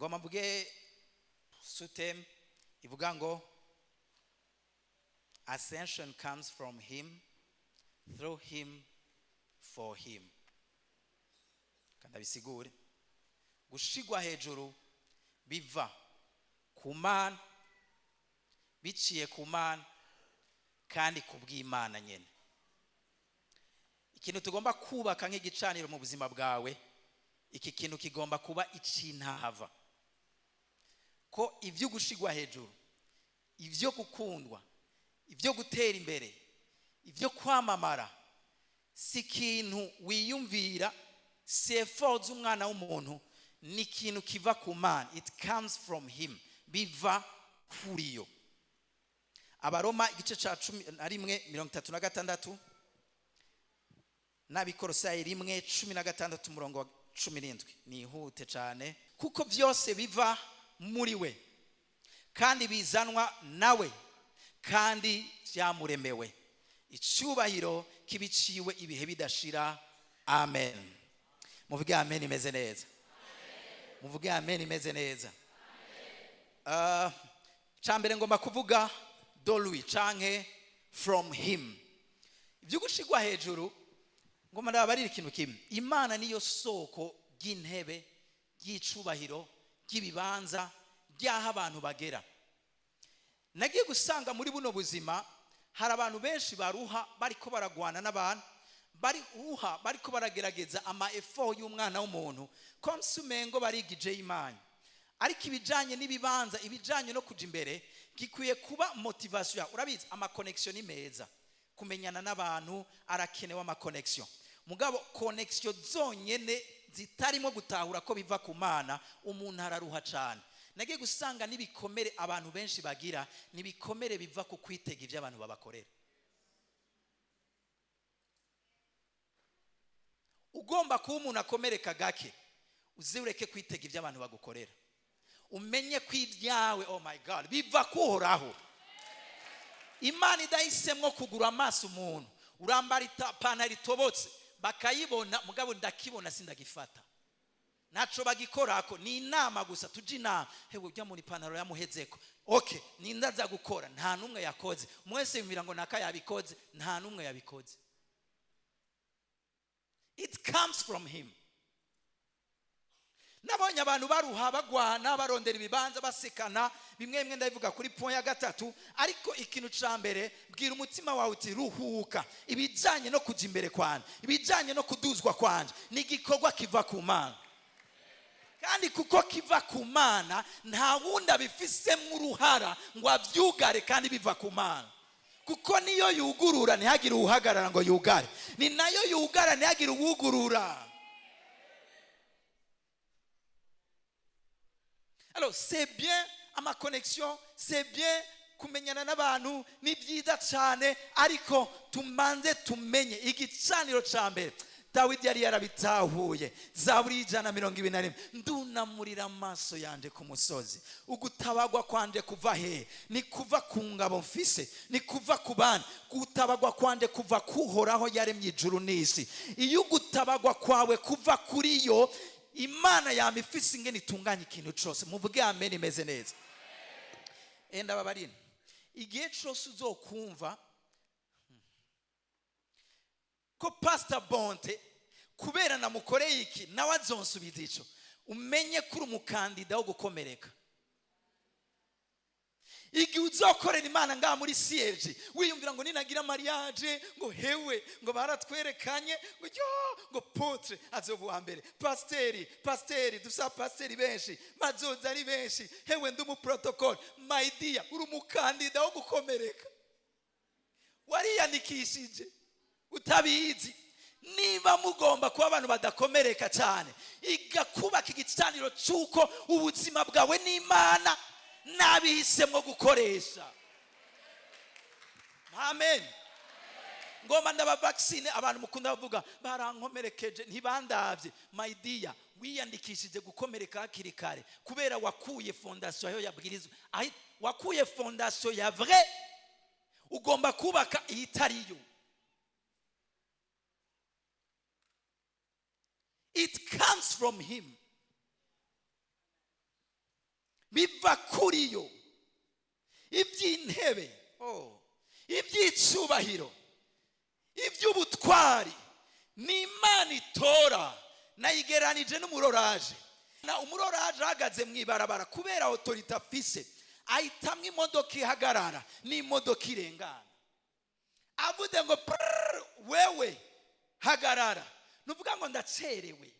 ngo mavuge sutem ivuga ngo ascension comes from him, through him, for him. Kandi bisigure gushigwa hejuru biva ku Mana, biciye ku Mana kandi kubw'Imana nyene. Ikintu tugomba kubaka nk'igicaniro mu buzima bwawe, iki kintu kigomba kuba icintava ko ivyo gushigwa hejuru, ivyo gukundwa, ivyo gutera imbere, ivyo kwamamara si kintu wiyumvira, si effort z'umwana w'umuntu, ni kintu kiva ku Mana. It comes from him, biva kuri yo. Abaroma igice ca 11:36 n'Abikolosayi 1:16 umurongo wa 17. Nihute cyane kuko byose biva muri we kandi bizanwa nawe kandi byamuremewe, icyubahiro kibiciwe ibihe bidashira. Amen. Muvuge amen imeze neza. Muvuge amen imeze neza. Cyambere ngomba kuvuga dolui canke from him. Ibyo gushigwa hejuru ngoma ndabarira ikintu kimwe. Imana niyo soko ry'intebe, ry'icubahiro, ry'ibibanza, ryaha abantu bagera. Nagiye gusanga muri buno buzima hari abantu benshi baruha bariko baragwana n'abantu, bariko baragerageza ama effort y'umwana w'umuntu konsumengo barigije Imana. Ariko ibijanye n'ibibanza, ibijanye no kuja imbere, gikwiye kuba motivation. Urabizi ama connection ni meza, kumenyana n'abantu arakenewe ama connection. Mugabo connection zonyene zitarimo gutahura ko biva ku Mana, umuntu araruha cyane. Nagiye gusanga nibikomere abantu benshi bagira, nibikomere biva ku kwitega ivyo abantu babakorera. Ugomba kuba umuntu akomereka gake, uzireke kwitega ivyo abantu bagukorera. Umenye kw'ibyawe, oh my God, biva kuhoraho. Imana idahisemwo kugura amaso umuntu, urambara ipantaro itobotse bakayibona, mugabo ndakibona sindagifata, naco bagikorako. Ni inama gusa, tuje inama. Hewe ujya muri ipantaro yamuhezeko, okay, nindaza gukora, nta numwe yakoze. Mwese yumvira ngo naka yabikoze, nta numwe yabikoze. It comes from him. Nabonye abantu baruha bagwana barondera ibibanza basekana, bimwe bimwe ndabivuga kuri point ya 3. Ariko ikintu cambere, bwira umutima wawe uti ruhuka. Ibijanye no kuja imbere kwanje, ibijanye no kuduzwa kwanje, ni gikorwa kiva ku Mana. Kandi kuko kiva ku Mana, nta wundi abifisemo uruhara ngo avyugare, kandi biva ku Mana. Kuko niyo yugurura ntihagire uhagarara ngo yugare, ni nayo yugara ntihagire uwugurura. Alors c'est bien ama connexion, c'est bien kumenyana n'abantu, ni byiza cyane, ariko tumanze tumenye igicaniro cyambere. Dawidi yari yarabitahuye. Zaburi 121, ndunamurira amaso yanje ku musozi, ugutabagwa kwanje kuva he? Ni kuva ku ngabo mfise, ni kuva ku bana. Gutabagwa kwanje kuva kuhoraho yaremye ijuru n'isi. Iyo gutabagwa kwawe kuva kuri yo, Imana yamifise ingene itunganya ikintu cyose. Muvuge amen imeze neza. Enda babarine, igihe cyose uzokumva ko Pastor Bonte kubera namukoreye iki nawe azonsubiza ico, umenye kuri umukandida wo gukomereka. Igihe uzokorera Imana ngaha muri CLG, wiyumvira ngo ninagira mariage, ngo hewe ngo baratwerekanye, ngo potre azovuwa mbere, pasteri dusa pasteri benshi, mazoza ari benshi, hewe ndumu protocol. My dear, uri umukandida wo gukomereka. Wariyandikishije utabizi. Niba mugomba kuba abantu badakomereka cyane, igakubaka igicaniro cyuko ubuzima bwawe n'Imana nabihisemo gukoresha. Amen. Ngoma ndaba vaccine abantu mukunda bavuga barankomerekeje ntibandavye. My dear, wiyandikishije gukomereka hakiri kare kubera wakuye fondation yo yabwirizwa. Wakuye fondation ya vrai, ugomba kubaka itariyo. It comes from him. biva kuri yo. Iby'intebe, iby'icubahiro, iby'ubutwari ni Imana itora. Nayigeranije n'umuroraje. Na umuroraje ahagaze mu ibarabara kubera autorité afise, ahitamwo imodoka ihagarara n'imodoka irengana. Avuze ngo wewe hagarara, nuvuga ngo ndacerewe.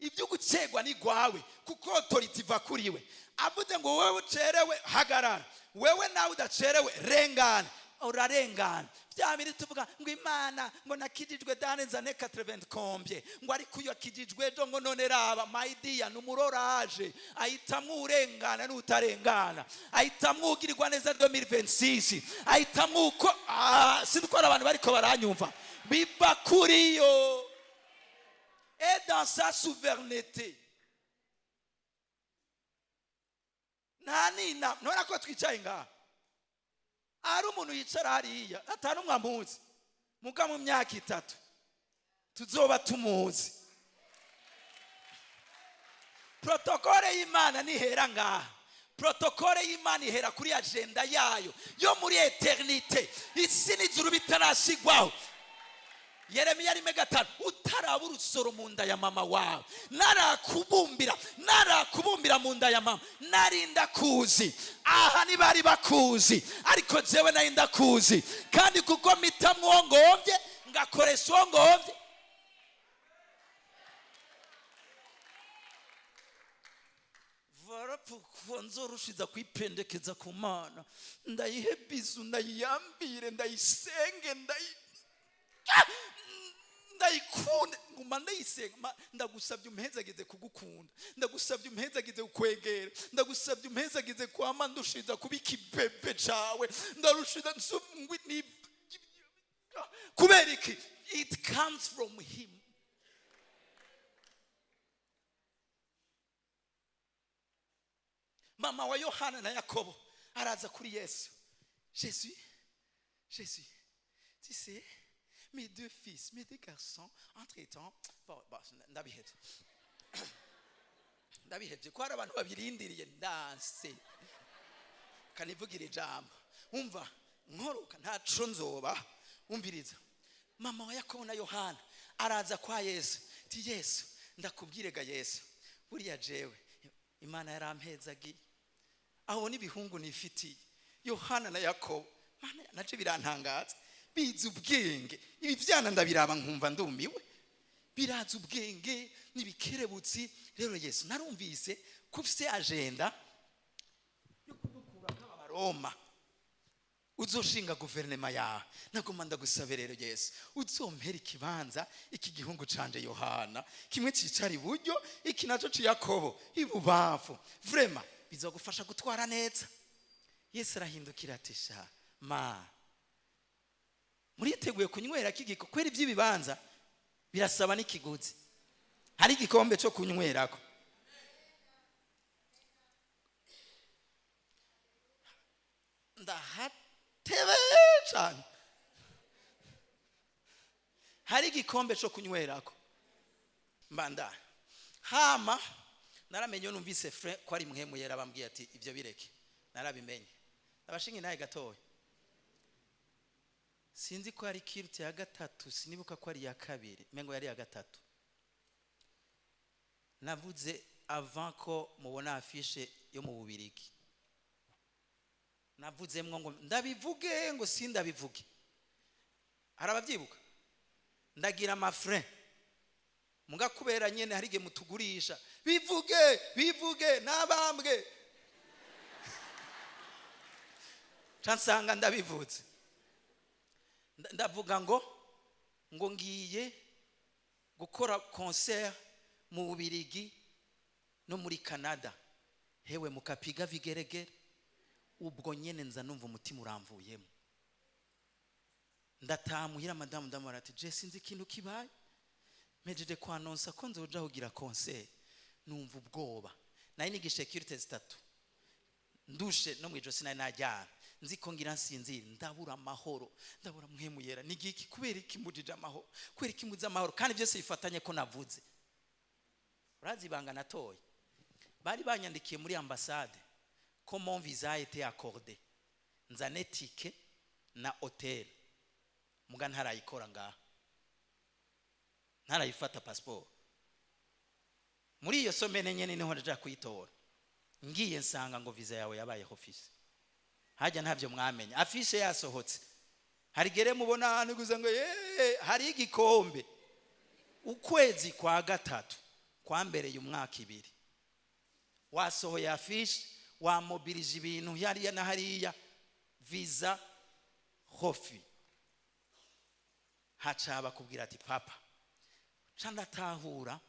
Ibyo gucegwa ni gwawe kuko autorité iva kuri we. Avuze ngo wewe ucerewe hagarara, wewe nawe udacerewe rengana, urarengana. Byabiri tuvuga ngo Imana ngo nakijijwe dane zane 80 combien ngo ari kuyo akijijwe do ngo none raba maidia numuroraje ahitamwo urengana n'utarengana, ahitamwo ugirirwa neza 2026, ahitamwo uko sindukora abantu bariko baranyumva biba kuri yo. Et dans sa souveraineté. Nani nora ko twicaye ngaha. Ari umuntu yicara hariya atari umwamuzi. Muga mu myaka 3 tuzoba tumuzi. Protokole y'Imana nihera ngaha. Protokole y'Imana ihera kuri agenda yayo yo muri eternité. Isi n'ijuru bitarashigwaho. Yeremiya 5 utaraba urusoro mu nda ya mama wawe narakubumbira mu nda ya mama narinda kuzi. Aha ni bari bakuzi ariko jewe narinda kuzi, kandi kuko mitamwo ngombye ngakoresha ngombye. Pourquoi nzorushiza kwipendekeza ku Mana, ndayihebizu ndayiyambire ndayisenge ndayikunde nguma ndayisenga. Ndagusabye umpezageze kugukunda, ndagusabye umpezageze kukwegera, ndagusabye umpezageze kwama ndushiza kubika ibebe cawe, ndarushiza nsumwi kubera iki? It comes from him. Mama wa Yohana na Yakobo araza kuri Yesu. Jésus, tu sais, mes 2 fils, mes 2 garçons, entre-temps, ndabihebye ko hari abantu babirindiriye ndanse. Kanivugira ijambo. Umva, nkoroka ntaco nzoba. Umviriza. Mama wa Yakobo na Yohana araza kwa Yesu. Ti Yesu, ndakubwire ga Yesu, buriya jewe Imana yarampezagiye. Aho ni bihungu nifitiye. Yohana na Yakobo, Mana naje birantangaza. Biza ubwenge, ibi byana ndabiraba nkumva ndumiwe. Biraza ubwenge nibikerebutsi. Rero Yesu narumvise ko ufite agenda yo kudukura nk'abaroma, uzoshinga guverinoma yawe. Nagoma ndagusaba rero Yesu, uzompera ikibanza iki gihungu canje Yohana, kimwe cicari iburyo, iki naco ci Yakobo ibubafu. Vraiment bizogufasha gutwara neza. Yesu arahindukira ati sha ma, muriteguye kunywera kigiko kwera iby'ibibanza birasaba n'ikiguzi. Hari igikombe cyo kunywerako. Ndahatebe cyane. Hari igikombe cyo kunywerako. Mbanda hama naramenye numvise frère ko ari muhemu yera bambwiye ati ibyo bireke. Narabimenye. Abashingi naye gatoya. Sinzi ko ari kirute ya 3, sinibuka ko ari ya 2, mengo yari ya 3. Navuze avant ko mubona affiche yo mu Bubirigi. Navuze ngo ndabivuge ngo sindabivuge. Arababyibuka. Ndagira ma frère. Muga kubera nyene harige mutugurisha. Bivuge nabambwe. Chansanga ndabivuze. Ndavuga ngo ngiye gukora concert mu Bubirigi no muri Canada. Hewe mukapiga vigeregere. Ubwo nyene nza numva umutima uramvuyemo. Ndatamuhira madamu ndamarati je sinzi ikintu kibaye. Mejeje kwanonsa ko nzoja kugira concert. Numva ubwoba. Nari nigishe security 3. Ndushe no mwijosi nari najyana. Nziko ngira nsinzira ndabura amahoro, ndabura muhemu yera. Nigiki kubera ikimujije amahoro, kubera ikimuza amahoro, kandi byose bifatanye ko navuze. Urazi banga natoye. Bari banyandikiye muri ambassade ko mon visa a été accordé nzane tike na hotel muga ntarayikora ngaha ntarayifata passport muri iyo somene nyene niho ndaja kuyitora ngiye nsanga ngo visa yawe yabaye office hajya ntavyo mwamenye afishe yasohotse hari gere mubona hano guza ngo hari igikombe ukwezi kwa gatatu kwambereye umwaka ibiri wasohoye afishe wamobilije ibintu yari na hariya visa hofi hacaba kubwira ati papa canda tahura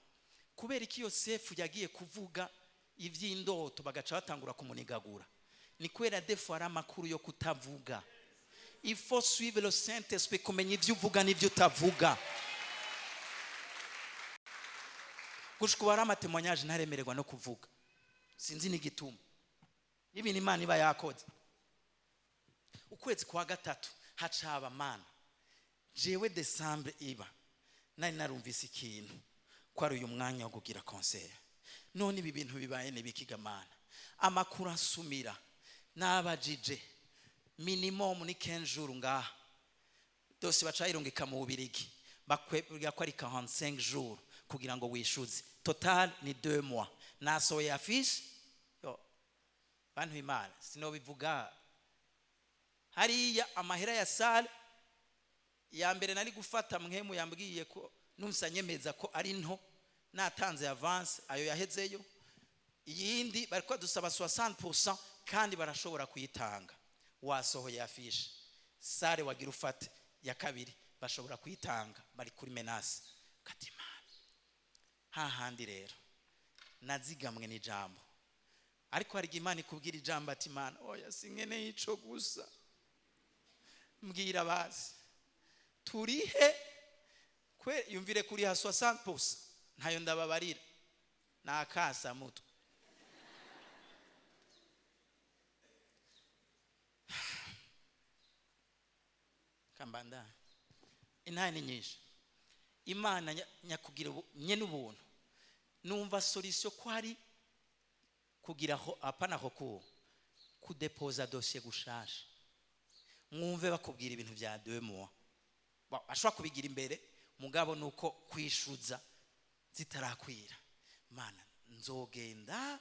kubera iki Yosefu yagiye kuvuga ivy'indoto bagaca batangura kumunigagura ni kwera defo ari amakuru yo kutavuga. Il faut suivre le Saint-Esprit kumenya ivyo uvuga n'ivyo utavuga. Gushikubara amatemonyage ntaremererwa no kuvuga sinzi n'igituma ibintu Imana iba yakoze. Ukwezi kwa gatatu hacaba mana jewe December iba nari narumvise ikintu ko ari uyu mwanya wo kugira concert none ibi bintu bibaye nebikigamana amakuru asumira nabajije minimum ni 15 jours ngaha dose bacayirungika mu Bubirigi bakwebwa ko ari 45 jours kugira ngo wishuze total ni 2 mois nasoye affiche yo bantu Imana sinobivuga hariya amahera ya sale ya mbere nari gufata mwemu yambwiye ko numsanyemeza ko ari nto natanze avance ayo yahezeyo iyindi bariko dusaba 60% kandi barashobora kuyitanga wasohoye afishe sare wagira ufate ya kabiri bashobora kuyitanga bari kuri menace katimana hahandi rero nazigamwe n'ijambo ariko hari Imana ikubwira ijambo ati Imana oya sinkene ico gusa mbwira bazi turihe kwe yumvire kuri ha 60% ntayo ndababarira nakasa muto kambanda inaye ni nyinshi Imana nyakugira nyene ubuntu numva solution ko ari kugira ho apana ho kudepoza dossier gushasha mwumve bakubwira ibintu bya 2 mois ashobora kubigira imbere mugabo nuko kwishuza zitarakwira mana nzogenda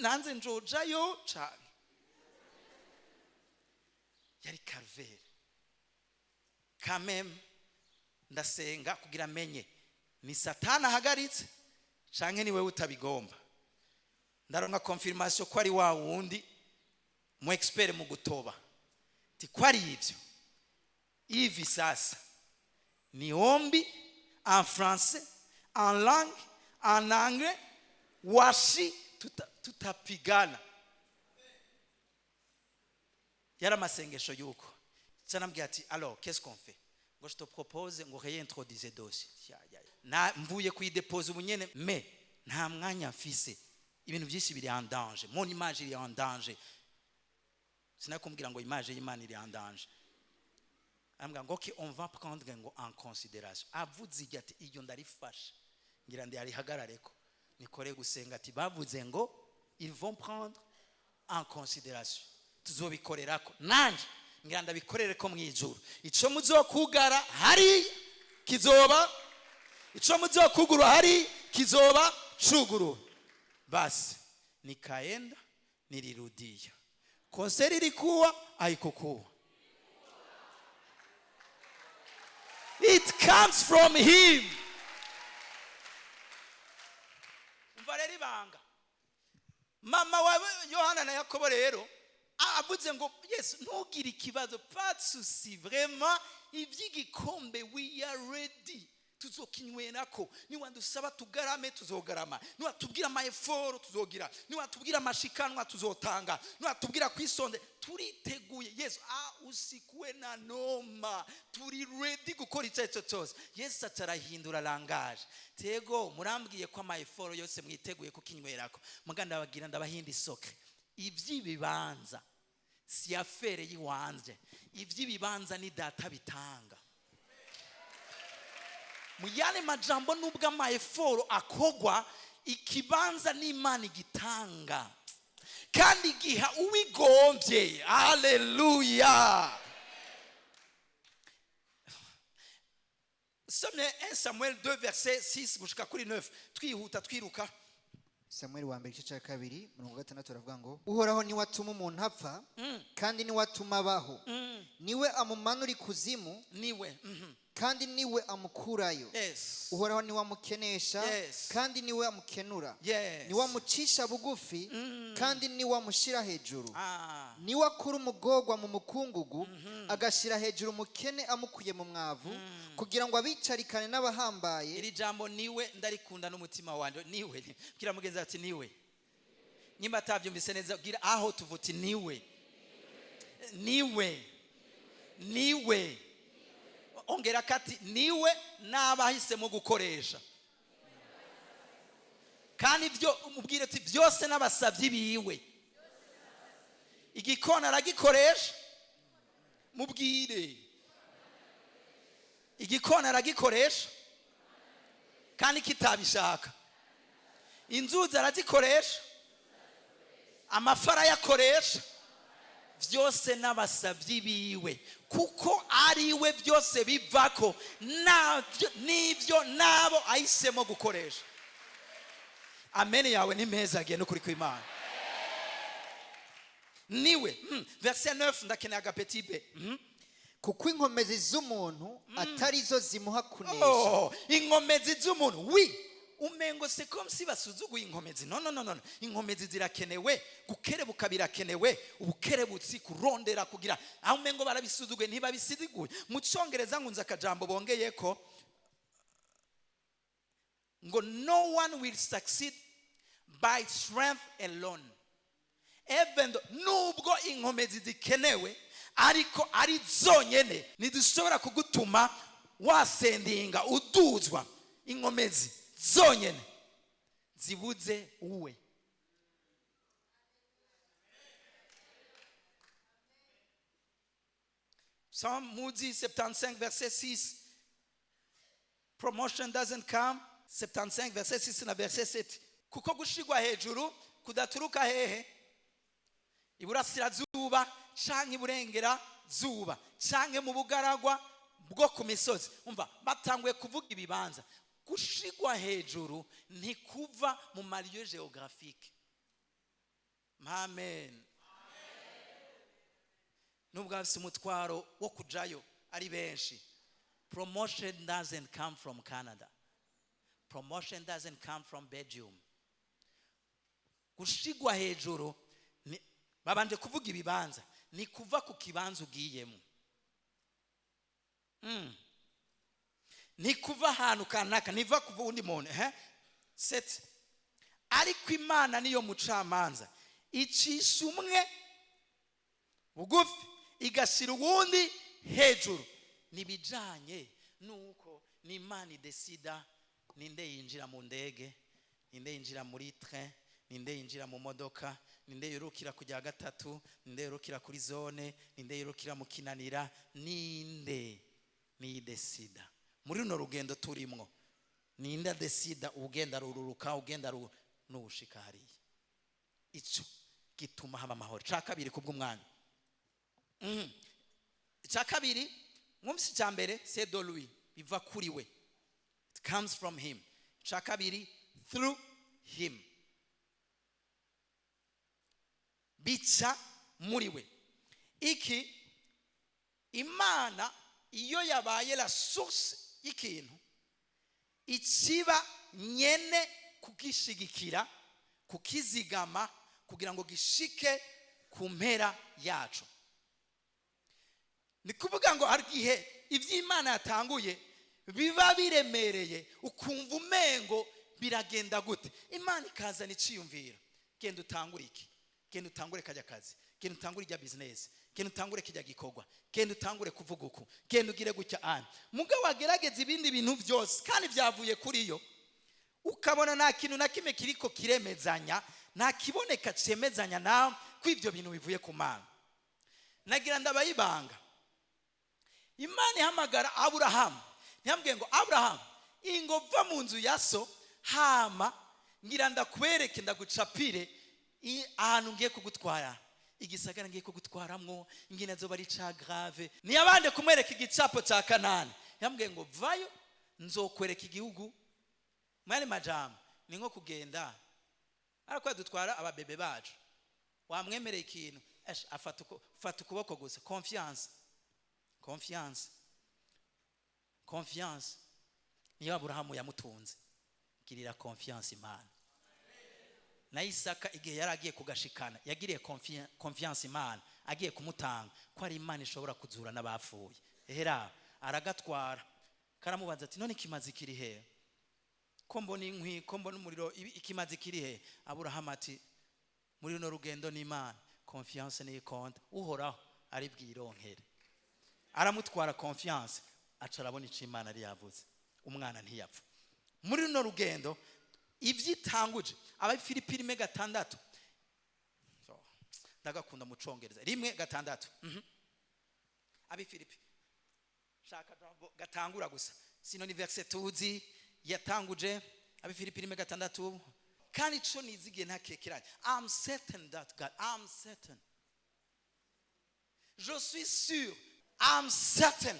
nanze njojayo cyane yari calvaire quand même ndasenga kugira menye ni satana hagaritse canke ni wewe utabigomba ndaronka confirmation ko ari wa wundi mu expert mu gutoba ti kwari ivyo ivi sasa ni ombi en français en langue en anglais washi tutapigana yara masengesho yuko sanambye ati alors qu'est-ce qu'on fait ngo je te propose ngo réintroduire dossier na mvuye kuyidepose ubunyene mais nta mwanya mfise ibintu byinshi biri en danger mon image iri en danger sinakumbwira ngo image y'Imana iri en danger ambwa ngo ki on va prendre ngo en considération avuze ati iyo ndarifasha ngira ndi ari hagarareko nikore gusenga ati bavuze ngo ils vont prendre en considération tuzobikorerako nanje ngira ndabikorere ko mwijuru ico muzokugara hari kizoba ico muzokugura hari kizoba chuguru basi nikaenda nilirudia konseri ilikuwa haikukuwa it comes from him umvareri banga mama wa Yohana na Yakobo rero avuze ngo yes ntugire ikibazo pas souci vraiment ivyigikombe we are ready tuzokinywenako ni wandusaba tugarame tuzogarama ni watubwira ama effort tuzogira ni watubwira amashikanwa tuzotanga ni watubwira kwisonde turiteguye Yesu usikuwe na noma turi ready gukora icyo cyose Yesu atarahindura langage tego murambwiye ko ama effort yose mwiteguye kukinywerako muganda bagira ndabahindi soke ivyibibanza si afere yiwanje ivyibibanza ni data bitanga muyane majambo nubwo ama effort akogwa ikibanza n'Imana igitanga kandi giha uwigombye. Haleluya. Sommes 1 Samuel 2 verset 6 gushika kuri 9. Twihuta twiruka. Samuel wa mbere igice cya 2:6 aravuga ngo uhoraho ni watuma umuntu apfa kandi ni watuma abaho, niwe amumanura ikuzimu Niwe. kandi niwe amukurayo. Yes. Uhoraho ni wamukenesha kandi niwe amukenura. Yes. Ni wamucisha bugufi kandi ni wamushira hejuru. Ni wakura umugorwa mu mukungugu agashira hejuru umukene amukuye mu mwavu kugira ngo abicarikane n'abahambaye. Iri jambo niwe ndarikunda n'umutima wanje. Niwe kira mugenzi ati niwe. Nyimba atavyumvise neza gira aho tuvuti niwe. Niwe. Ongera kati niwe n'abahisemo gukoresha. Kandi byo umubwire ati byose n'abasavyi biwe. Igikona aragikoresha. Mubwire. Igikona aragikoresha. Kandi kitabishaka. Inzuzi arazikoresha. Amafara yakoresha. Vyose n'abasavyi biwe, kuko ariwe byose bivako, nivyo nabo ahisemo gukoresha. Amen yawe ni meza agiye no kuri kw'Imana. Niwe. Verset 9 ndakeneye agapeti B. Kuko inkomezi z'umuntu atari zo zimuha kunesha. Inkomezi z'umuntu. Umengo c'est comme si basuzuguye inkomezi. No. Inkomezi zirakenewe, gukerebuka birakenewe, ubukerebutsi kurondera kugira. Aho umengo barabisuzuguye ntibabisiziguye. Mu Cyongereza ngunza akajambo bongeye ko ngo no one will succeed by strength alone. Even though nubwo inkomezi zikenewe ariko ari zonyene ntidushobora kugutuma wasendinga uduzwa. Inkomezi zonyene zibuze uwe. Psalm 75 verset 6. Promotion doesn't come. 75 verset 6 na verset 7. Kuko gushigwa hejuru kudaturuka hehe? Iburasirazuba canke iburengera zuba canke mu bugaragwa bwo ku misozi. Umva batangwe kuvuga ibibanza. Gushigwa hejuru ntikuva mu milieu géographique. Amen. Nubwo afise umutwaro wo kujayo ari benshi. Promotion doesn't come from Canada. Promotion doesn't come from Belgium. Gushigwa hejuru babanje kuvuga ibibanza ni kuva ku kibanza ugiyemo. Ni kuva ahantu kanaka niva kuva undi muntu. Set. Ariko Imana niyo mucamanza. Icisha umwe bugufi igashira uwundi hejuru. Nibijanye nuko ni Imana idesida ninde yinjira mu ndege, ninde yinjira muri train, ninde yinjira mu modoka, ninde yorukira kujya gatatu, ninde yorukira kuri zone, ninde yorukira mu kinanira, ninde ni desida. Muri runo rugendo turimwo ninde desida ugenda rururuka ugenda nushika hariya. Ico gituma haba amahoro. Cakabiri kubw'umwanya. Cakabiri mwumvise cyambere c'est de lui, biva kuri we. It comes from him. Cakabiri through him. Bica muri we. Iki Imana iyo yabaye la source y'ikintu ikiba nyene kugishigikira kukizigama kugira ngo gishike ku mpera yacu. Ni kuvuga ngo hari gihe ivy'Imana yatanguye biba biremereye ukumva umengo biragenda gute. Imana ikazana iciyumvira, genda utangure iki, genda utangure kajya kazi, genda utangure ijya business, genda utangure kijya gikorwa, genda utangure kuvuga uku, genda ugire gutya ana. Mugabo wagerageza ibindi bintu byose kandi byavuye kuri yo ukabona nta kintu na kimwe kiriko kiremezanya, nta kiboneka cemezanya nawe ko ivyo bintu bivuye ku Mana. Nagira ndabayibanga. Imana ihamagara Aburahamu, ntiyambwiye ngo Aburahamu ingova mu nzu ya so hama ngira ndakwereke ndagucapire ahantu ngiye kugutwara, igisagara ngiye kugutwaramwo ingene azoba ari ca grave. Ntiyabanje kumwereka igicapo ca Kanani, yambwiye ngo vayo nzokwereka igihugu. Mwari majambo ni nko kugenda ariko dutwara ababebe bacu, wamwemereye ikintu afata ukuboko gusa. Confiance niyo Aburahamu yamutunze. Girira confiance Imana. Na Isaka igihe yaragiye kugashikana yagiriye confiance Imana, agiye kumutanga ko ari Imana ishobora kuzura n'abapfuye. Ehera aragatwara, karamubaza ati none ikimazi kiri he? Ko mbona inkwi, ko mbona umuriro, ikimazi kiri he? Aburahamu ati muri no rugendo n'Imana confiance ni konta, uhoraho ari bwironkere. Aramutwara confiance, aca arabona ico Imana ari yavuze, umwana ntiyapfa. Muri no rugendo ivyitanguje Abafilipi 1:6, ndagakunda mu Congereza 1:6. Abafilipi shaka gatangura gusa, sino ni verset tuzi yatanguje. Abafilipi 1:6, kandi ico nizigiye ntakekeranye. I'm certain that God, I'm certain, je suis sûr, I'm certain,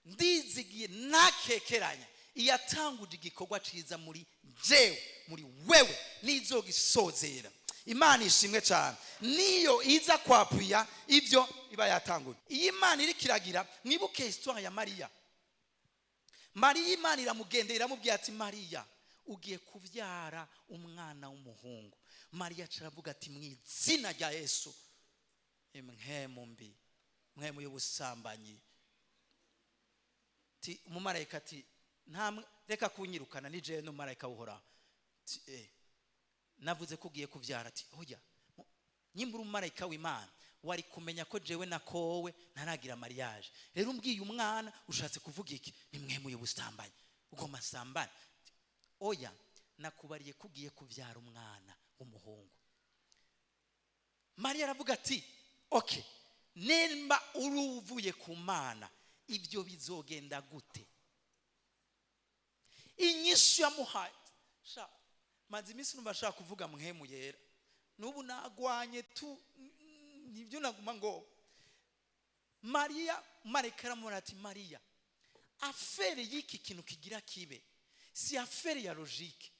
ndizigiye ntakekeranye iyatanguje igikorwa ciza muri jewe, muri wewe, nizogisozera. Imana ishimwe cyane, niyo iza kwapuya ivyo iba yatanguje. Iyi Imana iri kiragira, mwibuke histoire ya Maria. Maria Imana iramugendera iramubwira ati Maria ugiye kuvyara umwana w'umuhungu. Maria caravuga ati mw'izina rya Yesu, imwemu mbi, mwemu y'ubusambanyi. Ti umumarayika ati ntamwe reka kunyirukana, ni je n'umumarayika uhora. Navuze ko ugiye kuvyara. Ati hoya nyimbura umumarayika w'Imana wari kumenya ko jewe nakowe ntaragira mariage. Rero umbwiye umwana ushatse kuvuga iki? Ni mwemu y'ubusambanyi, ugoma sambana. Oya nakubariye kugiye kuvyara umwana w'umuhungu. Maria aravuga ati okay, nemba uruvuye ku Mana ivyo bizogenda gute? Inyishu yamuhaye sha mazi imisi numva shaka kuvuga mwemu yera, nubu nagwanye tu nivyo naguma ngo Maria mareka ramura ati Maria afere y'iki kintu kigira kibe si afere ya logique,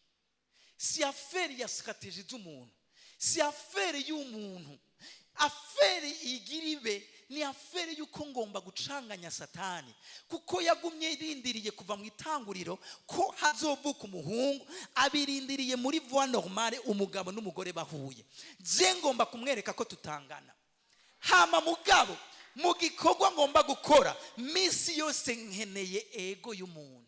si afere ya strategie z'umuntu, si afere y'umuntu. Afere igiribe ni afere yuko ngomba gucanganya Satani, kuko yagumye irindiriye kuva mu itanguriro ko hazovuka umuhungu, abirindiriye muri voie normale umugabo n'umugore bahuye. Je ngomba kumwereka ko tutangana. Hama mugabo mu gikorwa ngomba gukora misi yose nkeneye ego y'umuntu.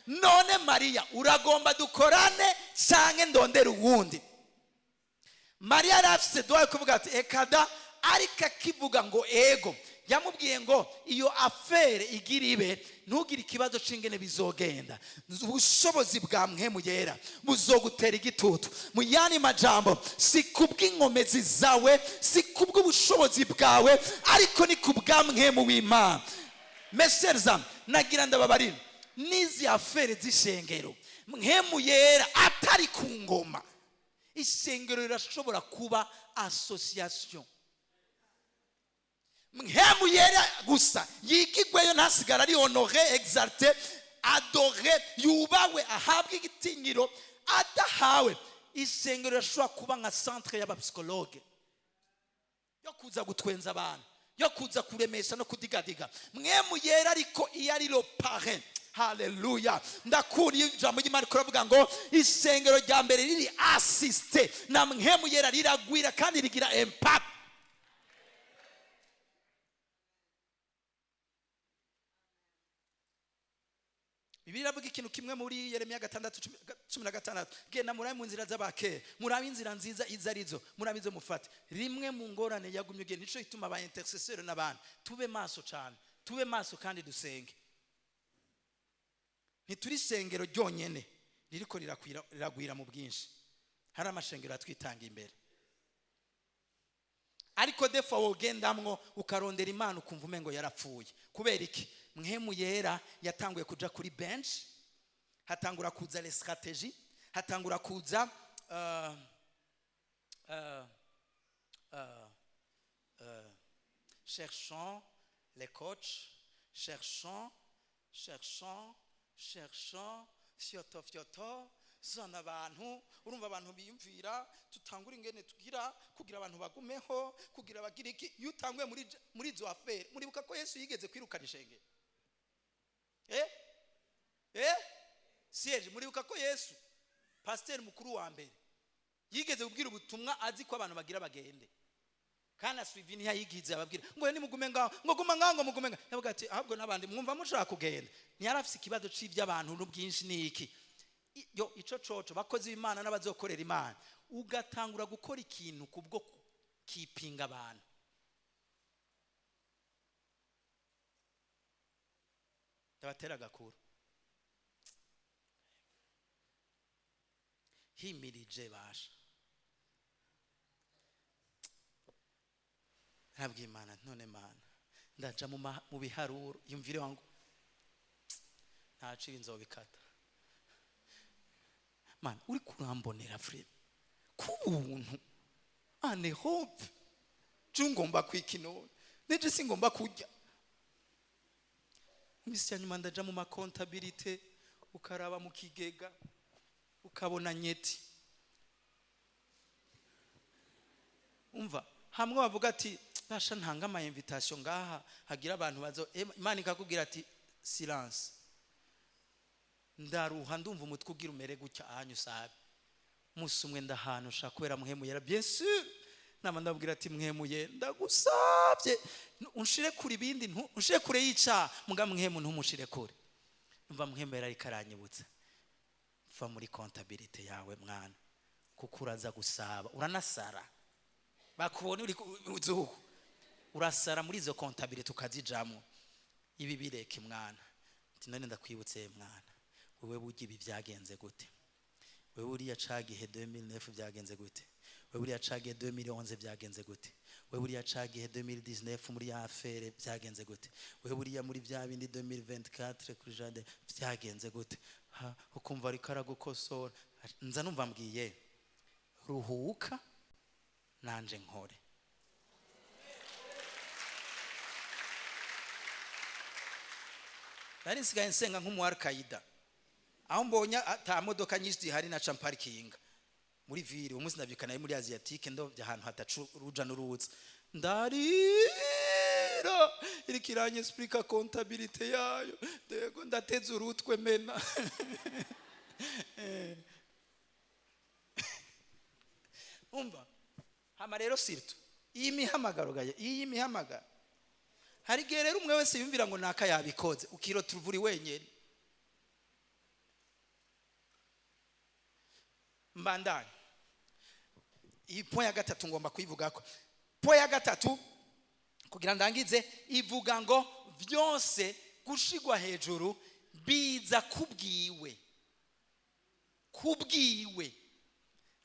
None Maria uragomba dukorane canke ndondera uwundi? Maria arafise doye kuvuga ati ekada, ariko akivuga ngo ego. Yamubwiye ngo iyo afere igiribe ntugire ikibazo cingene bizogenda, ubushobozi bwa mwemu yera buzogutera igitutu. Mu yani majambo, si kubw'inkomezi zawe, si kubw'ubushobozi bwawe, ariko ni kubwa mwemu w'Imana. Meserza nagira ndababarira, nizi afere z'ishengero mwemu yera atari ku ngoma, ishengero rirashobora kuba association. Mwemu yera gusa yigigweyo ntasigara ari honoré, exalté, adoré, yubawe, ahabwe igitinyiro. Adahawe ishengero rirashobora kuba nka centre y'abapsikologe yo kuza gutwenza abantu, yo kuza kuremesha no kudigadiga. Mwemu yera ariko iyo ari lo parrain. Haleluya. Ndakuriye ijambo ry'Imana kuravuga ngo ishengero rya mbere riri assiste na mwemu yera riragwira kandi rigira impact. Bibiliya iravuga ikintu kimwe muri Yeremiya 6:16, genda murabe mu nzira z'abakera, murabe inzira nziza izo arizo, murabe izo mufate. Rimwe mu ngorane yagumye ugiye, nico ituma aba intercesseur n'abantu tube maso cyane, tube maso kandi dusenge. Ntituri sengero ryonyene ririko riragwira mu bwinshi, hari amashengero atwitanga imbere. Ariko defa wogendamwo ukarondera Imana ukumva umengo yarapfuye. Kubera iki? Mwemu yera yatanguye kuja kuri bench, hatangura kuza les stratégies, hatangura kuza euh, euh, euh, cherchons les coachs, cherchons, fyoto zana abantu, urumva abantu biyumvira tutangura ingene tugira kugira abantu bagumeho, kugira bagira iki. Iyo utanguye muri izo affaire, muribuka ko Yesu yigeze kwirukana ishengero. Siege, muribuka ko Yesu pasteur mukuru wa mbere yigeze kubwira ubutumwa azi ko abantu bagira bagende, kandi aswivi ntiyayigize ababwira ngo nimugume ngaho, ngo guma ngaho, ngo mugume ngaho. Yavuga ati ahubwo n'abandi mwumva mushaka kugenda. Ntiyarafise ikibazo cy'iby'abantu n'ubwinshi n'iki. Yo ico coco bakoze imana n'abazokorera imana, ugatangura gukora ikintu kubwo kipinga abantu. Ndabatera gakuru himirije basha nabwiye imana, none mana ndaja mu biharuro, yumvire wangu ntacira inzobikata. Man, uri kurambonera frere kubuntu ane hope ngomba kwikino neje singomba kujya misi nyuma ndaja mu makontabilite, ukaraba mu kigega ukabona nyeti. Umva hamwe bavuga ati nasha ntanga ama invitation ngaha hagira abantu bazo, Imana ikakubwira ati silence, ndaruha ndumva umutwe ugira umere gutya ahanyu sabe musumwe ndahanu ushaka kwera muhemu yera bien sûr. Nama ndabwira ati mwemuye ndagusabye unshire kuri bindi, unshire kure yica muga mwemu ntumushire kure. Umva mwemu yera ikaranyibutsa, va muri comptabilité yawe mwana, kuko uraza gusaba uranasara, bakubona uri uzuhu urasara muri izo comptabilité ukazijamo. Ibi bireke mwana, ati none ndakwibutse mwana, wewe bugi ibi byagenze gute, wewe uriya cagihe 2009 byagenze gute, wewe uriya cagihe 2011 byagenze gute, wewe uriya cagihe 2019 muri ya affaire byagenze gute, wewe uriya muri bya bindi 2024 kuri jade byagenze gute. Ukumva ari karagukosora, nza numva mbwiye ruhuka nanje nkore. Nari nsigaye nsenga nk'umu Al-Qaida, aho mbonye ata modoka nyinshi hari na parking muri ville. Umunsi nabyukana muri Asiatique ndo ahantu hatacu ruja n'uruza, ndarira irikiranye explica comptabilité yayo, ndego ndateze urutwe mena. Umva hama rero sirtu iyi mihamagaro gaye, iyi mihamagaro hari gihe rero umwe wese yumvira ngo naka yabikoze, ukiro tuvuri wenyene. Mbandanye iyi point ya gatatu ngomba kuyivuga ko. Point ya gatatu kugira ndangize ivuga ngo byose gushigwa hejuru biza kubwiwe.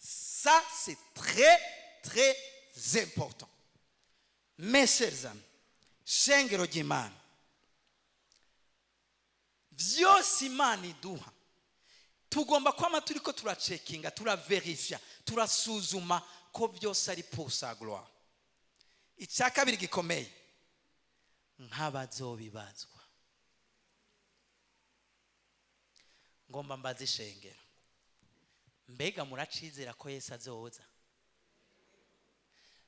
Ça c'est très très important. Mes chers amis, shengero ry'Imana, vyose Imana iduha tugomba kwama turiko turacekinga, turaverifya, turasuzuma ko byose ari pour sa gloire. Icyakabiri gikomeye nk'abazobibazwa, ngomba mbaze ishengero, mbega muracizera ko Yesu azoza?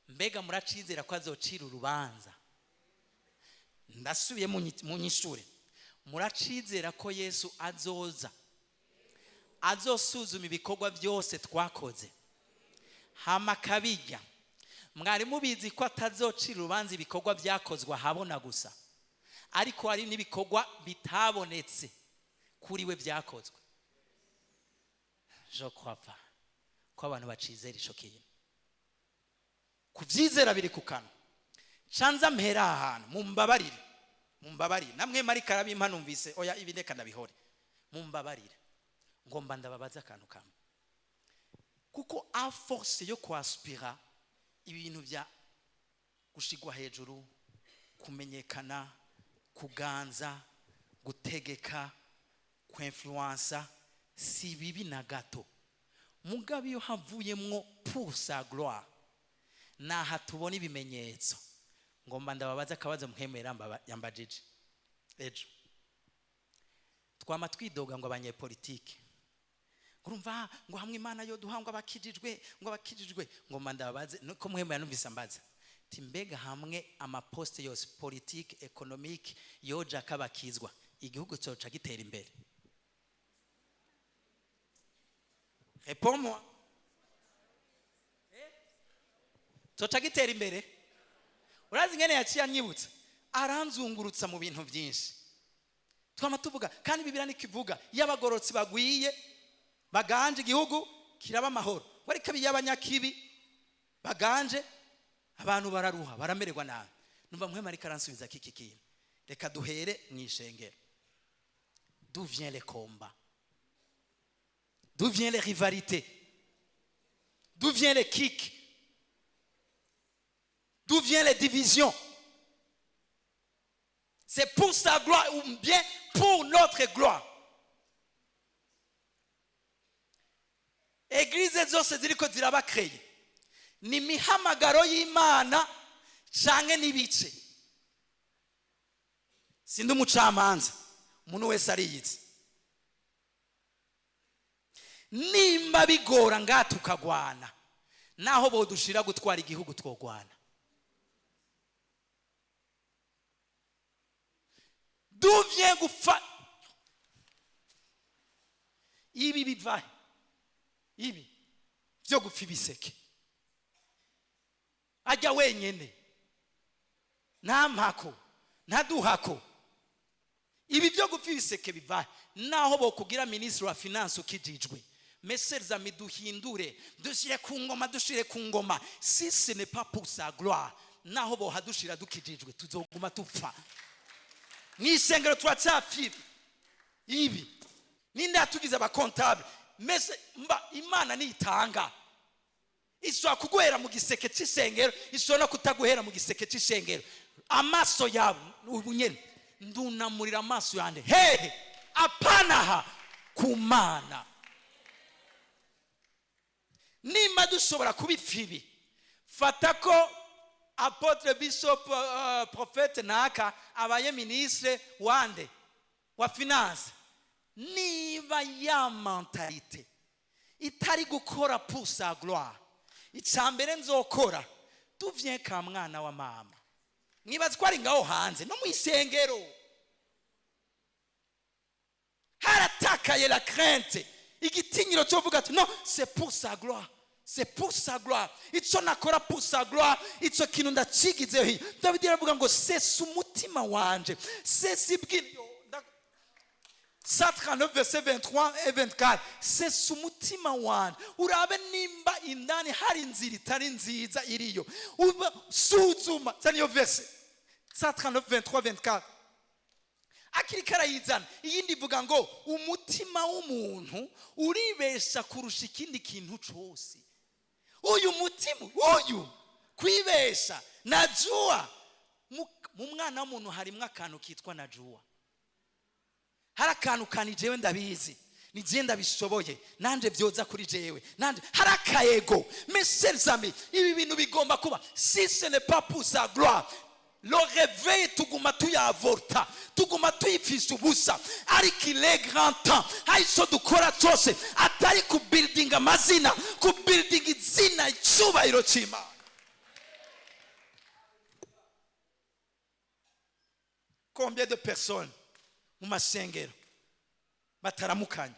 Mbega muracizera ko azocira urubanza? Ndasubiye mu nyishure, muracizera ko Yesu azoza azosuzuma ibikorwa byose twakoze hama kabijya? Mwari mubizi ko atazocira urubanza ibikorwa byakozwe ahabona gusa, ariko hari n'ibikorwa bitabonetse kuri we byakozwe. Je crois pas ko abantu bacizera ico kintu. Kuvyizera biri kukana. Canza mpera ahantu, mumbabarire namwe mari karabi impanumvise oya ibindeka ndabihore, mumbabarire ngomba ndababaza akantu kamwe, kuko a force yo kwaspira ibintu bya gushigwa hejuru, kumenyekana, kuganza, gutegeka, kwinfluencer, si bibi na gato. mugabe iyo havuyemwo pour sa gloire naha tubona ibimenyetso. Ngomba ndababaza akabazo mwemera yambajije ejo. Twama twidoga ngo abanyepolitike urumva ngo hamwe Imana yo duhangwa abakijijwe ngo abakijijwe. Ngomba ndababaze nuko mwemera numvise ambaza ti mbega hamwe amaposte yose politique économique yoja kabakizwa igihugu cyoca gitera imbere? Réponds-moi. Cyoca gitera imbere? Urazi ngene yaciye anyibutsa aranzungurutsa mu bintu byinshi. Twama tuvuga kandi Bibiliya nikivuga y'abagorotsi bagwiye baganje igihugu kiraba amahoro. Wari kabi y'abanyakibi baganje abantu bararuha baramererwa nabi. Numva mwema ari karansubiza kiki. Reka duhere mwishengero. D'où vient les combats? D'où vient les rivalités? D'où vient les kicks? D'où viennent les divisions? C'est pour sa gloire ou bien pour notre gloire. Église zose ziriko zirabakreye ni mihamagaro y'Imana canke nibice. Sindi umucamanza, umuntu wese ariyizi. Nimba bigora ngatukagwana naho bodushira gutwara igihugu twogwana. D'où vient gufa ibi bivahe ibi byo gufa ibiseke ajya wenyene nta mpako nta duhako. Ibi byo gufa ibiseke bivahe naho bokugira ministre wa finance ukijijwe. Mesers amis duhindure dushire ku ngoma si ce n'est pas pour sa gloire naho bohadushira dukijijwe tuzoguma tupfa. Nisengero twatsafi ibi ninde atugize abakontable mese mba Imana nitanga iswa kuguhera mu giseke cy'isengero isona kutaguhera mu giseke cy'isengero. Amaso yabo ubunyene ndunamurira amaso yande hehe apanaha kumana. Nimba dushobora kubifibi fata ko apotre bishop prophète naka abaye ministre wande wa finance niba ya mentalite itari gukora pour sa gloire. Icambere nzokora tuvye ka mwana wa mama mwibaza ko ari ngaho hanze no mwisengero haratakaye la crainte igitinyiro cyo vuga ati non c'est pour sa gloire. C'est pour sa gloire. Ico nakora pour sa gloire. Ico kintu ndacigizeho hi. David aravuga ngo c'est umutima wanje. C'est sibwino. 139 verset 23 et 24. C'est umutima wanje. Urabe nimba indani hari inzira itari nziza iriyo. Uba suzuma. Saniyo verset 139 23 24. Akirikara yizana iyindi vuga ngo umutima w'umuntu uribesha kurusha ikindi kintu cyose. Uyu mutima uyu kwibesha najua mu mwana w'umuntu harimwe akantu kitwa najua. Hari akantu kani jewe ndabizi ni je ndabishoboye nanje byoza kuri jewe nanje hari akayego. Mes amis ibi bintu bigomba kuba si ce n'est pas pour sa gloire. Le réveil tuguma tuyavorta tuguma tuyifisha ubusa ariko il est grand temps haiso dukora cyose atari ku building amazina ku building izina icyubahiro cy'Imana. Combien de personnes mu masengero bataramukanye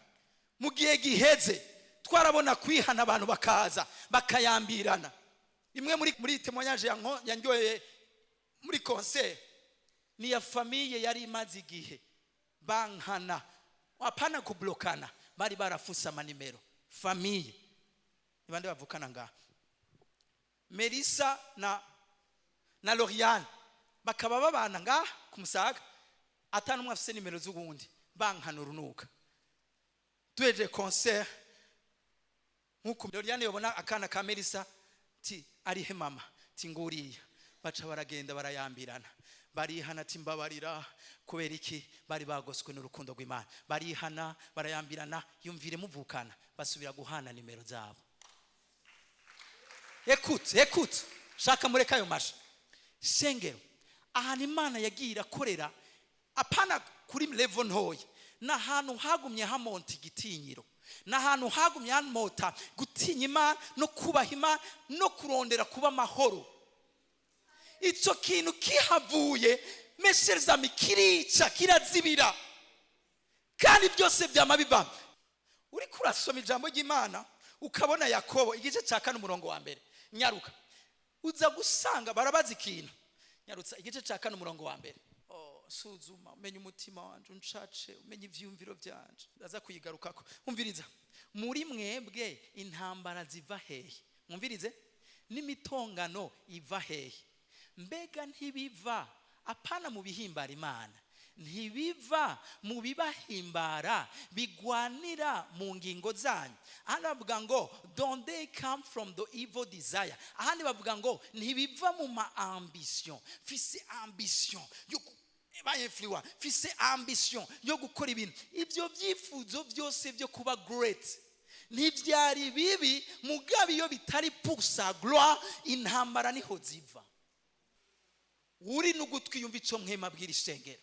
mu gihe giheze twarabona kwihana abantu bakaza bakayambirana. Imwe muri témoignage yanyoye muri concert ni ya famille yari imaze igihe bankana apana kublokana bari barafusa amanimero famille ibande bavukana nga Melissa na Loriane bakaba babana nga kumusaga atanu mwafise nimero z'ubundi bankana urunuka tweje concert nkuko Loriane yobona akana ka Melissa ti ari he mama ti nguriya baca baragenda barayambirana barihana ati mbabarira. Kubera iki? Bari bagoswe n'urukundo rw'Imana. Barihana, barayambirana, yumvire muvukana, basubira guhana nimero zabo. Écoute, shaka mureka ayo masha. Shengero, ahantu Imana yagiye irakorera, apana kuri level ntoya, n'ahantu hagumye hamonta igitinyiro, n'ahantu hagumye hamota gutinya Imana no kubaha Imana no kurondera kuba amahoro. Ico kintu kihavuye mesherzami kirica kirazibira, kandi byose byama biva. Uri kurasoma ijambo ry'Imana ukabona Yakobo igice cya 4 umurongo wa mbere, nyaruka uza gusanga barabaza ikintu. Nyarutsa igice cya 4 umurongo wa mbere. Suzuma umenye umutima wanje, uncace umenye ivyumviro byanje. Ndaza kuyigarukako. Umviriza, muri mwebwe intambara ziva hehe? Mwumvirize, n'imitongano iva hehe? Mbega ntibiva apana mu bihimbara Imana, ntibiva mu bibahimbara bigwanira mu ngingo zanyu. Ahandi bavuga ngo don't they come from the evil desire. Ahandi bavuga ngo ntibiva mu ma ambition. Fise ambition yo bayefliwa, fise ambition yo gukora ibintu. Ibyo byifuzo byose byo kuba great ntibyari bibi, mugabe iyo bitari pour sa gloire, intambara niho ziva. Uri n'ugutwi yumva ico mwema bwira ishengero.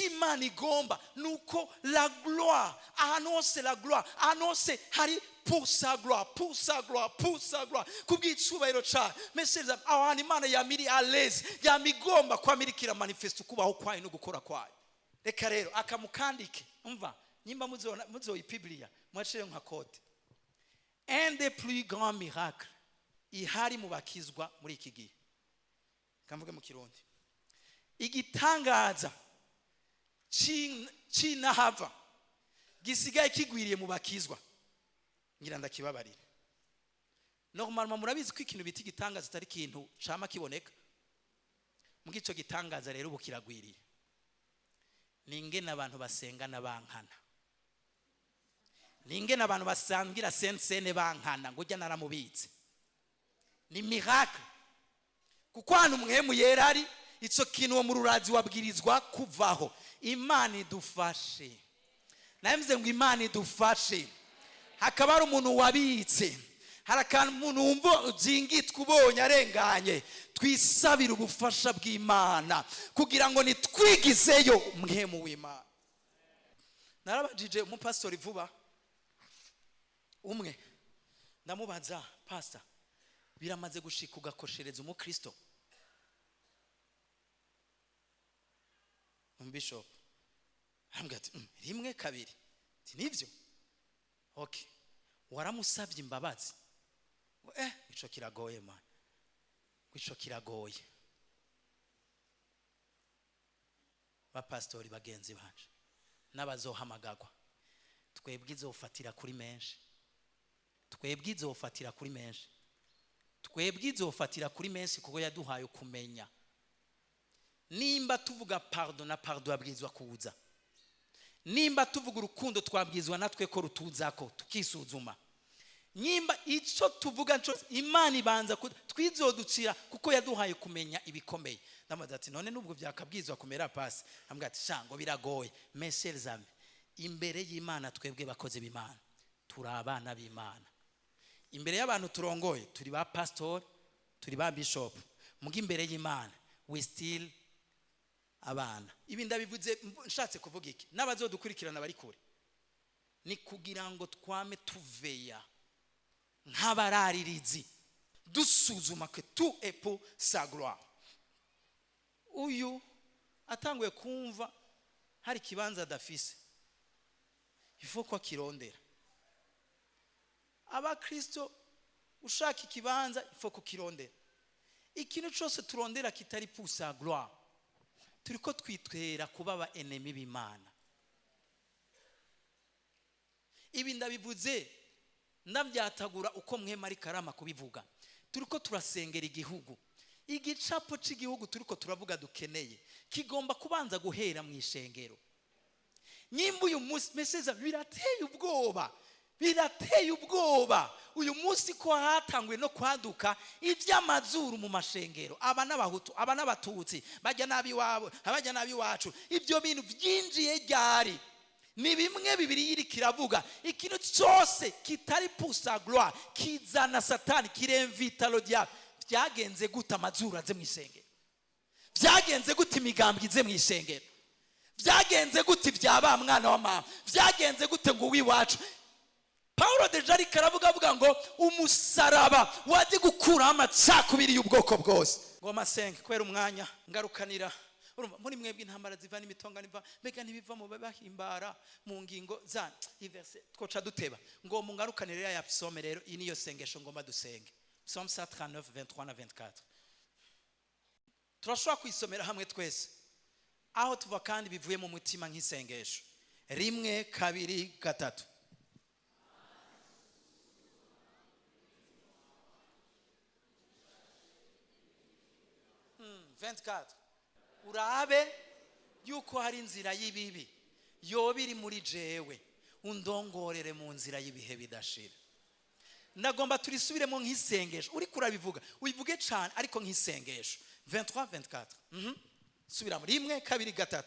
Imana igomba nuko la gloire, annonce la gloire, annonce hari pour sa gloire, pour sa gloire, pour sa gloire, kubw'icubahiro ca message ahantu Imana yamiri à l'aise, yamigomba kwamirikira manifesto kubaho kwayo no gukora kwayo. Reka rero akamukandike, umva nyimba muzoyi Biblia mwacire nka code. Un des plus grands miracles ihari mu bakizwa muri iki gihe, kamvuge mu Kirundi, igitangaza cinahava gisigaye kigwiriye mu bakizwa, ngira ndakibabarira. Normalement murabizi ko ikintu biti gitangaza atari kintu cama kiboneka. Mugico gitangaza rero ubu kiragwiriye. Ningene abantu basengana bankana, ningene abantu basangira sensene bankana ngo jya naramubitse. Ni miracle kuko hano mwemu yerari ico kintu wo mu rurazi wabwirizwa kuvaho. Imana idufashe, namze ngo Imana idufashe. Hakaba ari umuntu wabitse, harakana umuntu wumva ujingitwa ubonye arenganye, twisabira ubufasha bw'Imana kugira ngo nitwigizeyo mwemu w'Imana. Narabajije umupastori vuba umwe, ndamubaza, pastor biramaze gushika ugakoshereza umukristo? Bishop ambwira ati rimwe kabiri. Ati nivyo? Okay, waramusabye imbabazi? Ico kiragoye man, ico kiragoye. Ba pastori bagenzi banje n'abazohamagagwa, twebwe izofatira kuri menshi, twebwe izofatira kuri menshi, twebwe izofatira kuri menshi kuko yaduhaye kumenya. Nimba tuvuga pardon na pardon abwizwa kuza, nimba tuvuga urukundo twabwizwa natwe ko rutuzako tukisuzuma. Nimba ico tuvuga nco Imana ibanza twizoducira kuko yaduhaye kumenya ibikomeye. Ndamaze ati none nubwo byakabwizwa kumera pasi, ambwa ati shango biragoye. Messels ame imbere y'Imana twebwe bakoze b'Imana turi abana b'Imana. Imbere y'abantu turongoye turi ba pastor, turi ba bishop, mugi imbere y'Imana we still abana. Ibi ndabivuze nshatse kuvuga iki, n'abazodukurikirana bari kure, ni kugira ngo twame tuveya nk'abararirizi dusuzuma que tout est pour sa gloire. Uyu atanguye kumva hari kibanza dafise, ifo kwa kirondera. Aba Kristo ushaka ikibanza ifo kukirondera. Ikintu cyose turondera kitari pour sa gloire, turiko twitwera kuba aba enemy b'Imana. Ibi ndabivuze ndabyatagura uko mwema ari karama kubivuga. Turiko turasengera igihugu, igicapo cy'igihugu turiko turavuga dukeneye kigomba kubanza guhera mu ishengero. Nyimba uyu message birateye ubwoba, birateye ubwoba uyu munsi ko hatanguye no kwaduka iby'amazuru mu mashengero, aba n'abahutu aba n'abatutsi, bajya nabi wabo abajya nabi wacu. Ibyo bintu byinjiye ryari? Ni bimwe Bibiliya iri kiravuga, ikintu cyose kitari pour sa gloire kizana satani, kiremvita le diable. Byagenze gute amazuru aze mu isengero? Byagenze gute imigambwe ize mu isengero? Byagenze gute byaba mwana wa mama? Byagenze gute ngo wiwacu? Paulo deja ariko aravuga ngo umusaraba waje gukuraho amacakubiri y'ubwoko bwose. Ngo masenge kwera umwanya ngarukanira. Urumva muri mwebwe intambara ziva n'imitonga niva mbega ntibiva mu bahimbara mu ngingo za iverse twoca duteba ngo mungarukanire ya psaume. Rero iyi niyo sengesho ngoma dusenge, Psalm 139 23 na 24. Turashobora kwisomera hamwe twese aho tuva kandi bivuye mu mutima nk'isengesho. 1 2 3. Urabe yuko hari inzira y'ibibi yoba iri muri jewe, undongorere mu nzira y'ibihe bidashira. Ndagomba turisubiremo nk'isengesho. Uri kurabivuga ubivuge cyane ariko nk'isengesho. 23 24. Subiramo 1 2 3.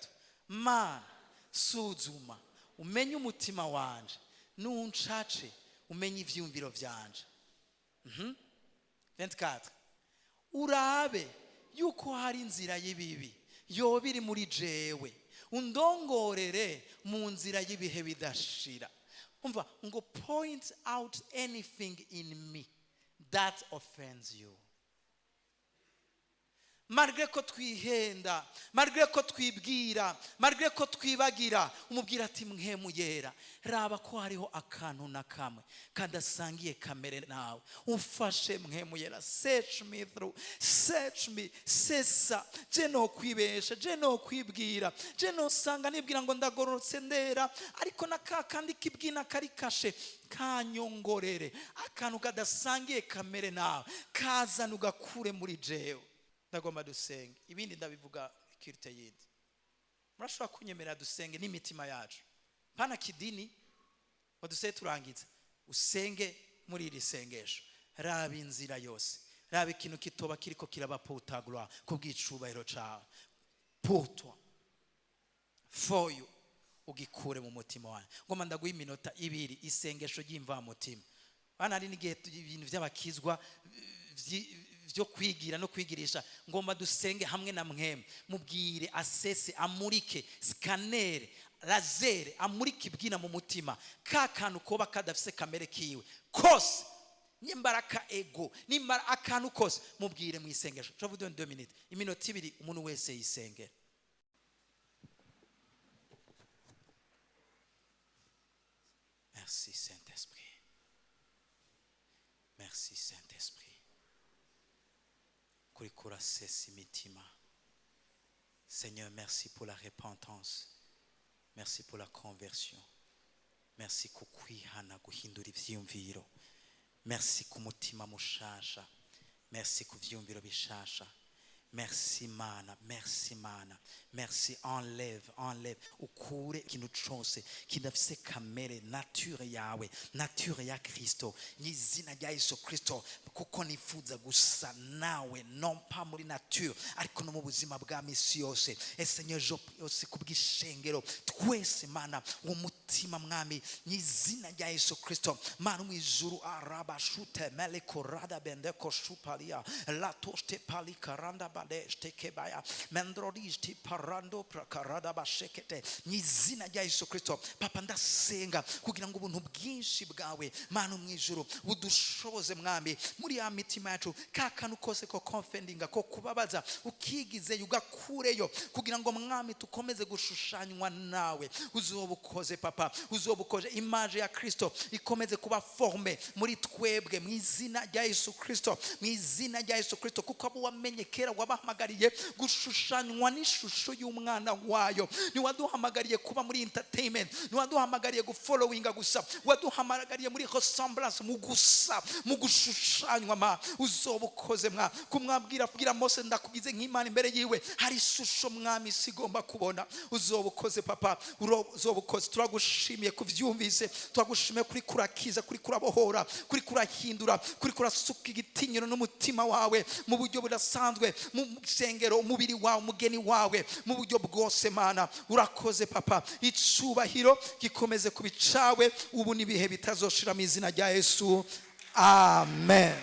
Mana suzuma umenye umutima wanje, nuncace umenye ivyumviro vyanje. 24. Urabe yuko hari inzira y'ibibi yoba iri muri jewe, undongorere mu nzira y'ibihe bidashira. Umva ngo point out anything in me that offends you. Malgré ko twihenda, malgré ko twibwira, malgré ko twibagira, umubwira ati mwemu yera, raba ko hariho akantu na kamwe kadasangiye kamere nawe, umfashe mwemu yera. Search me through, search me. Sesa je no kwibesha, je no kwibwira, je no sanga nibwira ngo ndagororotse ndera, ariko nakakandi kibwina kari kashe kanyongorere, akantu kadasangiye kamere nawe kazana ugakure muri jewe. Ndagomba dusenge, ibindi ndabivuga kirite yindi. Murashobora kunyemerera dusenge n'imitima yacu, pana kidini waduseye turangiza. Usenge muri iri sengesho, raba inzira yose, raba ikintu kitoba kiriko kiraba potagura kubwicubahiro cawe, potwa for you, ugikure mu mutima wawe. Ngoma ndaguha iminota 2 isengesho ry'imva mutima. Bana ari n'igihe ibintu by'abakizwa byo kwigira no kwigirisha. Ngomba dusenge hamwe na mweme, mubwire asese, amurike, scanner, laser, amurike ibwina mu mutima ka kantu koba kadafise kamere kiwe kose, nimbaraka ego, nimbara akantu kose, mubwire mu isengesho. Je vous donne 2 minutes, iminota 2 umuntu wese yisengera. Merci Saint-Esprit, merci Saint-Esprit. Kurikura sesi mitima. Seigneur, merci pour la repentance, merci pour la conversion, merci kukwihana guhindura ivyumviro, merci ku mutima mushasha, merci ku vyumviro bishasha. Merci mana, merci mana, merci. Enlève ukure ikintu cyose kidafise kamere nature yawe, nature ya Kristo, n'izina rya Yesu Kristo, kuko nifuza gusa nawe, non pas muri nature ariko no mu buzima bwa misi yose. Seigneur, je prie kubwishengero twese mana, umutima mwami, n'izina rya Yesu Kristo, mana mu ijuru arabashute meleko rada bende ko shupalia la toste pali karanda Kebaya mendrodisti parando prakarada bashekete n'izina rya Yesu Kristo. Papa ndasenga kugira ngo ubuntu bwinshi bwawe mana mu ijuru budushoboze mwami muri ya mitima yacu, kakanu kose ko confendinga ko kubabaza ukigize ugakureyo, kugira ngo mwami tukomeze gushushanywa nawe. Uzobukoze papa, uzobukoze image ya Kristo ikomeze kuba forme muri twebwe mu izina rya Yesu Kristo, mu izina rya Yesu Kristo, kuko abo wamenye kera wabahamagariye gushushanywa n'ishusho y'umwana wayo. Ni waduhamagariye kuba muri entertainment, ni waduhamagariye gufollowinga gusa, waduhamagariye muri ressemblance, mu gusa, mu gushushanywa. Ma uzobukoze mwa kumwabwira kugira Mose ndakugize nk'Imana imbere yiwe, hari ishusho mwami sigomba kubona. Uzobukoze papa, uzobukoze. turagushimiye kuvyumvise, turagushimiye kuri kurakiza, kuri kurabohora, kuri kurahindura, kuri kurasuka igitinyiro n'umutima wawe mu buryo budasanzwe, mu sengero, umubiri wawe, umugeni wawe, mu buryo bwose. Mana urakoze papa, icubahiro gikomeze kubicawe ubu n'ibihe bitazoshira mu izina rya Yesu, amen.